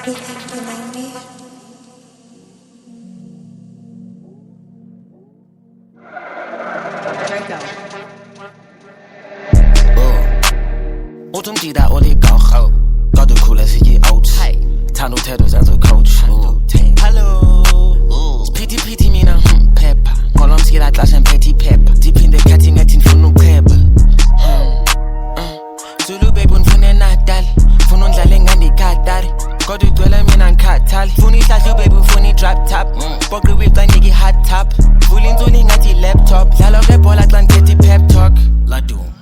我总记得我的高考，搞得哭了是一呕吐，长路太多让做 coach。Hello，PT mina phepha，ngoba msikela xesha mphethe iphepha， ndiphinde khathi ngathi ndifuna ukhweba。Zulu baby undifune Natal， funa undlala engandikhatari， kodwa ugcwele mina ngikhathali， funa ihlahla baby ufuna i-drop top， boqi whip xa ndinika i-hot top， vula intsuli ngathi i-laptop， dlala kwebhola xa ndithethe i-pep talk. Ladum,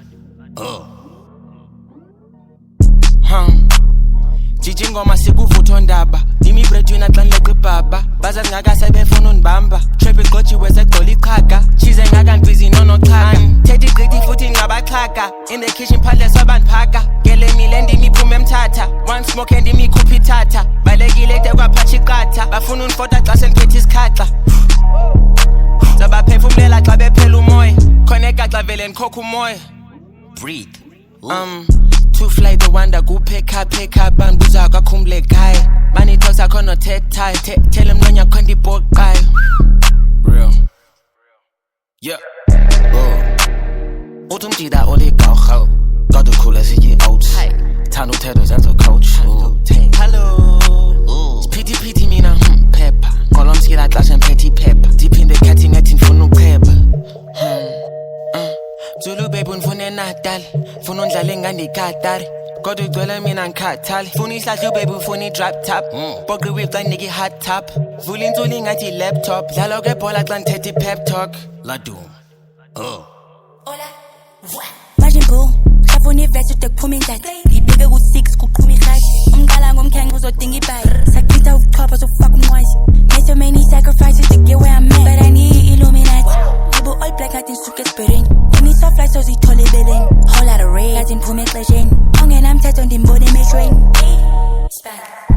Jiji ngoma sikuvutho ndaba Dimi breadwinner xa ndileqa ibhaba Bazazi ngakase befuna undibamba Trap igqojiwe segcola iqhaga Cheese engakandibhizi nonoxhaka Thethe igqithi futhi ngabaxhaka In the kitchen phandle sabandiphaka Gele mile ndimi iphume emthatha One smoke ndimi ikhupha ithatha Balekile kude kwaphatsha iqatha Bafuna undifota xa sendiphethe isikhaxa Zabaphefumulela xa bephela umoya Khona egaxa vele ndikhokha umoya Breathe To fly the wonder go pick up bandibuza kwakhumle ekhaya banithosa khona thetha tell emnonya khona iboqayo real yeah uthi umdida oligaugau kodwa ukhula siyi-out thanda uthetho zenza coach hello siphithiphithi mina phepha ngoba msikela xesha mphethe iphepha ndiphinde khathi ngathi ndifuna ukhweba Zulu baby undifune Natal, funa undlala engandikhatari, kodwa ugcwele mina ngikhathali, funa ihlahla baby ufuna i-drop top, boqi whip xa ndinika i-hot top, vula intsuli ngathi i-laptop, dlala kwebhola xa ndithethe i-pep talk. Ladum, Hola, Margin Bull, hlafuna ivesi ude kuphuma indadi, ngibeke ku-6 kuqhuma irhashi, umqala ngomkhenga uzodinga ibhayi, sakuchitha ubuchopha sokufaka umnqwazi, made so many sacrifices to get where I'm at, but I need Illuminati, ngibo all black ngathi ngisuke esibhereni, soft like so zithole ebeleni whole lot of red ngathi ngiphume exesheni ongenamthetho ndimbone emehlweni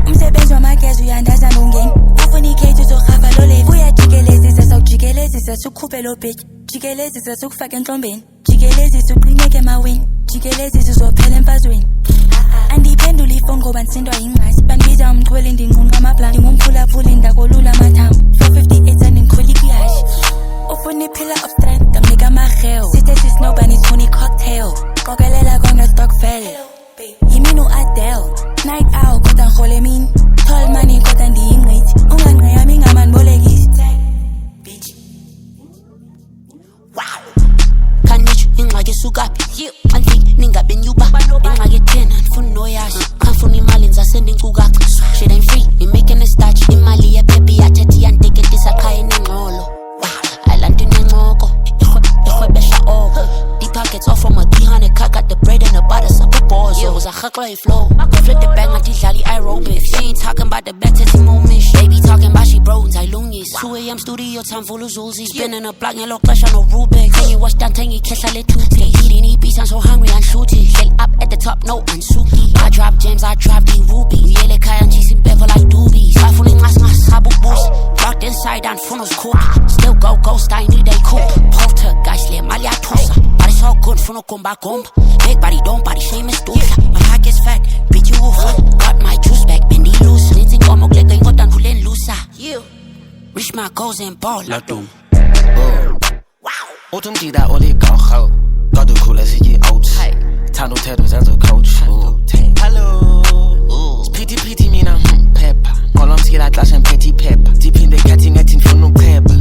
umsebenzi wamagezi uyandaza ngongeni ufuna ikhethi uzohafa lo levi uyajikelezisa sawujikelezisa sukhuphe lo bitch jikelezisa sukufaka enhlombeni jikelezisa uqineke emaweni jikelezisa uzophela emfazweni andiphendula ifoni ngoba ndisindwa yingqasi bandibiza umchweli ndinqunqa amabla ndingumphulaphuli ndakolula amathambo 458 andingikhwela ikihashi ufuna i-pillar of strength ngamnika amaheo sithethe snowbunny sifuna i-cocktail qokelela konga stockfell yimini u-Adele night owl kodwa ngihole emini tall money kodwa ndiyingqithi ungangqeyami ngamani bolekisi Kanitsho ingxaki esukaphi andifiki ningabe nyuba ingxaki ethena ndifuna noyashi khafuna imali ndizasenda inkcukacha shit ain't free we making a starch imali yepepe yathethi yanteketisa khaya enengxolo alanto inencoko ihwebesha oko deep pockets off from a 300 cut got the bread and the butter supper balls yo uzahaqla iflow flip the bag ngathi idlala i-aerobics she ain't talking about the back to moment baby talking about she broke ayilungisi 2 AM studio time full of Zulzi spinning a block ngelo xesha no Rubik thengi wash down thengi ikhehla le-2T eating beats I'm so hungry and shooty shell up at the top no ansuki I drop gems I drop the rubies uyele ekhaya njisa impepho like doobies bafuna incasi ngasaba ukubusa locked inside and funa uzikhupi still go ghost I need a coupe poltergeist le mali yathusa but it's all good funa ukumba gumba big body don't body shame is dudla my pocket's fat bitch you ufa got my juice back bendi loose ninzi inkomo kuleka inkoda nduleni lusa you reach my goals and ball Ladum, uthi umdida oligaugau kodwa ukhula siyi-out thanda uthetho zenza coach hello siphithiphithi mina phepha ngoba msikela xesha mphethe iphepha ndiphinde khathi ngathi ndifuna ukhweba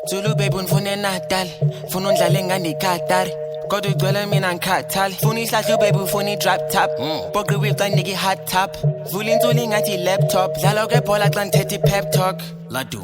Zulu baby undifune Natal, funa undlala engandikhatari, kodwa ugcwele mina ngikhathali, funa ihlahla baby ufuna i-drop top, boqi whip xa ndinika i-hot top, vula intsuli ngathi i-laptop, dlala kwebhola xa ndithethe i-pep talk. Ladum,